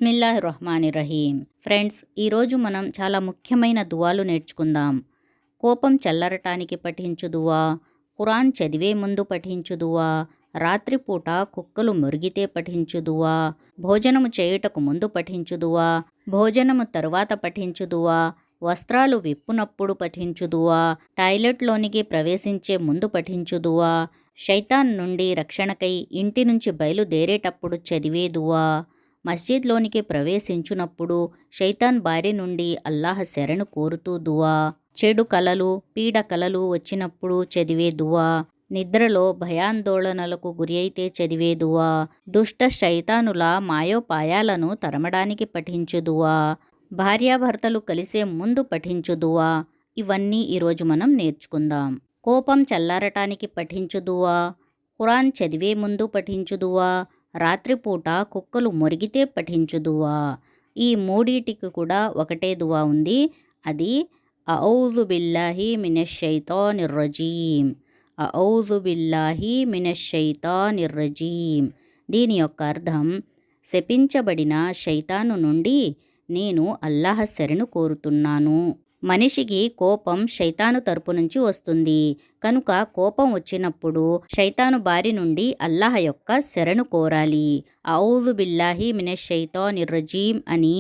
బిస్మిల్లాహిర్రహ్మానిర్రహీం. Friends, ఈరోజు మనం చాలా ముఖ్యమైన దువాలు నేర్చుకుందాం. కోపం చల్లరటానికి పఠించు దువా, ఖురాన్ చదివే ముందు పఠించు దువా, రాత్రిపూట కుక్కలు మురిగితే పఠించు దువా, భోజనము చేయుటకు ముందు పఠించు దువా, భోజనము తరువాత పఠించు దువా, వస్త్రాలు విప్పునప్పుడు పఠించు దువా, టాయిలెట్లోనికి ప్రవేశించే ముందు పఠించు దువా, శైతాన్ నుండి రక్షణకై ఇంటి నుంచి బయలుదేరేటప్పుడు చదివే దువా, మస్జిద్లోనికి ప్రవేశించునప్పుడు శైతాన్ బారి నుండి అల్లాహ్ శరణు కోరుతూ దువా, చెడు కలలు పీడ కలలు వచ్చినప్పుడు చదివే దువా, నిద్రలో భయాందోళనలకు గురి అయితే చదివే దువా, దుష్ట శైతానుల మాయోపాయాలను తరమడానికి పఠించు దువా, భార్యాభర్తలు కలిసే ముందు పఠించు దువా. ఇవన్నీ ఈరోజు మనం నేర్చుకుందాం. కోపం చల్లారటానికి పఠించు దువా, ఖురాన్ చదివే ముందు పఠించు దువా, రాత్రిపూట కుక్కలు మొరిగితే పఠించు దువా. ఈ మూడిటికి కూడా ఒకటే దువా ఉంది. అది అఊజు బిల్లాహి మినష్ షైతానిర్ రజీం. అఊజు బిల్లాహి మినష్ షైతానిర్ రజీం. దీని యొక్క అర్థం, శపించబడిన శైతాను నుండి నేను అల్లాహ్ శరణు కోరుతున్నాను. మనిషికి కోపం శైతాను తరపు నుంచి వస్తుంది కనుక కోపం వచ్చినప్పుడు శైతాను బారి నుండి అల్లాహ్ యొక్క శరణు కోరాలి. అఊజు బిల్లాహి మినష్ షైతానిర్ రజీం అని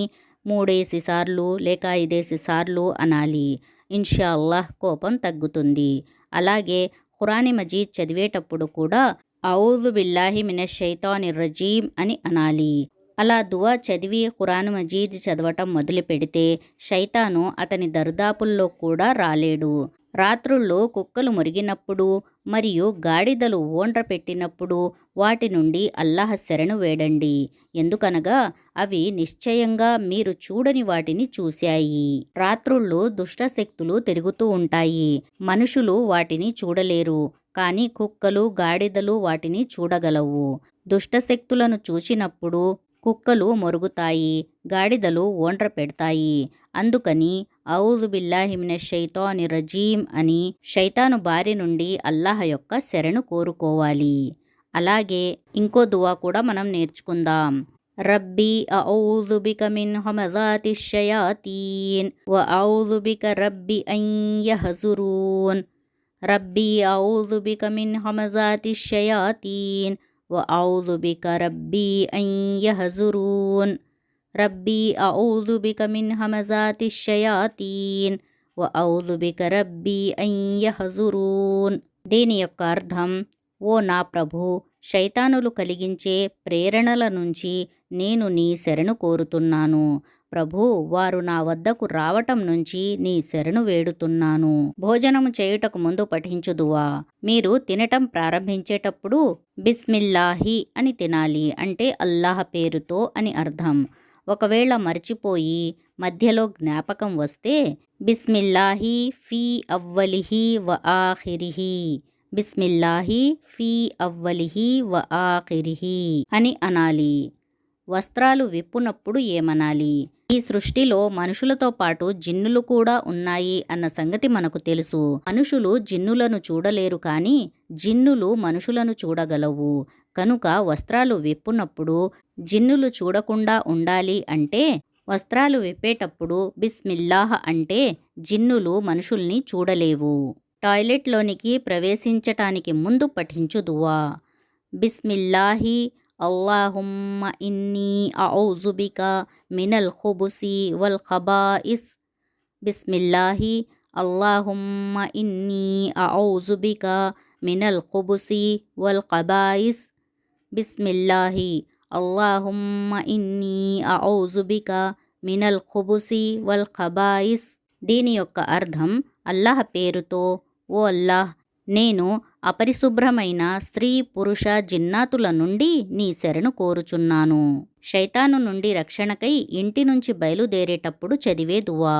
3 సార్లు లేక 5 సార్లు అనాలి. ఇన్షా అల్లాహ్ కోపం తగ్గుతుంది. అలాగే ఖురాన్ మజీద్ చదివేటప్పుడు కూడా అఊజు బిల్లాహి మినష్ షైతానిర్ రజీం అని అనాలి. అలా దువా చదివి ఖురాన్ మజీద్ చదవటం మొదలు పెడితే శైతాను అతని దర్దాపుల్లో కూడా రాలేడు. రాత్రుల్లో కుక్కలు మురిగినప్పుడు మరియు గాడిదలు ఓండ్ర పెట్టినప్పుడు వాటి నుండి అల్లాహ్ శరణు వేడండి. ఎందుకనగా అవి నిశ్చయంగా మీరు చూడని వాటిని చూశాయి. రాత్రుళ్ళు దుష్టశక్తులు తిరుగుతూ ఉంటాయి. మనుషులు వాటిని చూడలేరు, కానీ కుక్కలు గాడిదలు వాటిని చూడగలవు. దుష్టశక్తులను చూచినప్పుడు కుక్కలు మొరుగుతాయి, గాడిదలు ఓండ్ర పెడతాయి. అందుకని ఔజు బిల్లాహి మినష్ షైతానిర్ రజీం అని శైతాను బారి నుండి అల్లాహ్ యొక్క శరణు కోరుకోవాలి. అలాగే ఇంకో దువా కూడా మనం నేర్చుకుందాం. రబ్బీ అఊజు బిక మిన్ హమజాతిష్ షయాతీన్ వ ఔజు బిక రబ్బి అన్ యహ్జురూన్. రబ్బీ అఊజు బిక మిన్ హమజాతిష్ షయాతీన్ వ ఔజు బిక రబ్బీ అన్ యహ్జురూన్. రబ్బీ అఊజు బిక మిన్ హమజాతిష్ షయాతీన్ వ ఔజు బిక రబ్బీ అన్ యహ్జురూన్. దీని యొక్క అర్థం, ఓ నా ప్రభు, శైతానులు కలిగించే ప్రేరణల నుంచి నేను నీ శరణు కోరుతున్నాను. ప్రభు, వారు నా వద్దకు రావటం నుంచి నీ శరణు వేడుతున్నాను. భోజనము చేయుటకు ముందు పఠించు దువా. మీరు తినటం ప్రారంభించేటప్పుడు బిస్మిల్లాహి అని తినాలి, అంటే అల్లాహ్ పేరుతో అని అర్థం. ఒకవేళ మర్చిపోయి మధ్యలో జ్ఞాపకం వస్తే బిస్మిల్లాహి ఫీ అవ్వలిహి వ ఆఖిరిహి, బిస్మిల్లాహి ఫీ అవ్వలిహి వ ఆఖిరిహి అని అనాలి. వస్త్రాలు విప్పునప్పుడు ఏమనాలి? ఈ సృష్టిలో మనుషులతో పాటు జిన్నులు కూడా ఉన్నాయి అన్న సంగతి మనకు తెలుసు. మనుషులు జిన్నులను చూడలేరు, కానీ జిన్నులు మనుషులను చూడగలవు. కనుక వస్త్రాలు విప్పునప్పుడు జిన్నులు చూడకుండా ఉండాలి అంటే వస్త్రాలు విప్పేటప్పుడు బిస్మిల్లాహ్ అంటే జిన్నులు మనుషుల్ని చూడలేవు. టాయిలెట్లోనికి ప్రవేశించటానికి ముందు పఠించు దువా. బిస్మిల్లాహి అల్లాహుమ్మ ఇన్నీ అఊజు బిక మినల్ ఖుబుసి వల్ ఖబాయిస్. బిస్మిల్లాహి అల్లాహుమ్మ ఇన్నీ అఊజు బిక మినల్ ఖుబుసి వల్ ఖబాయిస్. బిస్మిల్లాహి అల్లాహుమ్మ ఇన్నీ అఊజు బిక మినల్ ఖుబుసి వల్ ఖబాయిస్. దీని యొక్క అర్థం, అల్లాహ్ పేరుతో, ఓ అల్లాహ్, నేను అపరిశుభ్రమైన స్త్రీ పురుష జిన్నాతుల నుండి నీ శరణు కోరుచున్నాను. శైతాను నుండి రక్షణకై ఇంటి నుంచి బయలుదేరేటప్పుడు చదివే దువా.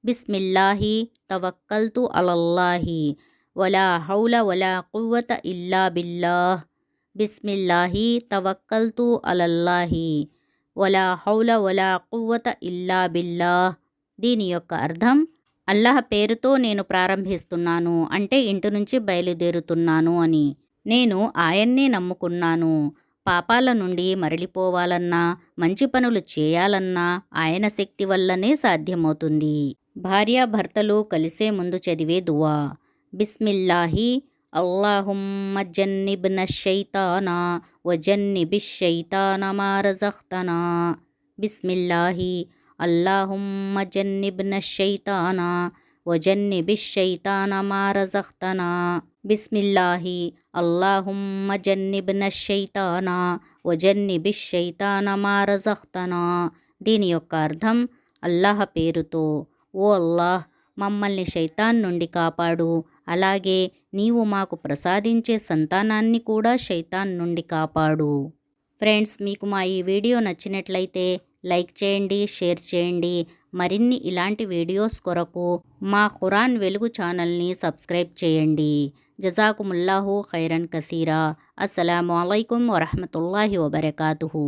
బిస్మిల్లాహి తవక్కల్తు అలల్లాహి వలా హౌల వలా కువ్వత ఇల్లా బిల్లాహ్. బిస్మిల్లాహి తవక్కల్తు అలల్లాహి వలా హౌల వలా కువ్వత ఇల్లా బిల్లాహ్. దీని యొక్క అర్థం, అల్లాహ్ పేరుతో నేను ప్రారంభిస్తున్నాను, అంటే ఇంటి నుంచి బయలుదేరుతున్నాను అని. నేను ఆయన్నే నమ్ముకున్నాను, పాపాల నుండి మరలిపోవాలన్నా మంచి పనులు చేయాలన్నా ఆయన శక్తి వల్లనే సాధ్యమవుతుంది. భార్యాభర్తలు కలిసే ముందు చదివే దువా. బిస్మిల్లాహి అల్లాహుమ్మ జన్నిబ్న షైతానా వజన్నిబిష్ షైతాన మా రజఖ్తనా. బిస్మిల్లాహి అల్లాహుమ్మ జన్నిబ్న షైతానా వజన్నిబిష్ షైతాన మా రజఖ్తనా. బిస్మిల్లాహి అల్లాహుమ్మ జన్నిబ్న షైతానా వజన్నిబిష్ షైతాన మా రజఖ్తనా. దీని యొక్క అర్థం, అల్లాహ్ పేరుతో, ఓ అల్లాహ్, మమ్మల్ని శైతాన్ నుండి కాపాడు, అలాగే నీవు మాకు ప్రసాదించే సంతానాన్ని కూడా శైతాన్ నుండి కాపాడు. ఫ్రెండ్స్, మీకు మా ఈ వీడియో నచ్చినట్లయితే లైక్ చేయండి, షేర్ చేయండి. మరిన్ని ఇలాంటి వీడియోస్ కొరకు మా ఖురాన్ వెలుగు ఛానల్ని సబ్స్క్రైబ్ చేయండి. జజాకుముల్లాహు ఖైరన్ కసీరా. అస్సలాము అలైకుం వరహమతుల్లాహి వబరకాతుహు.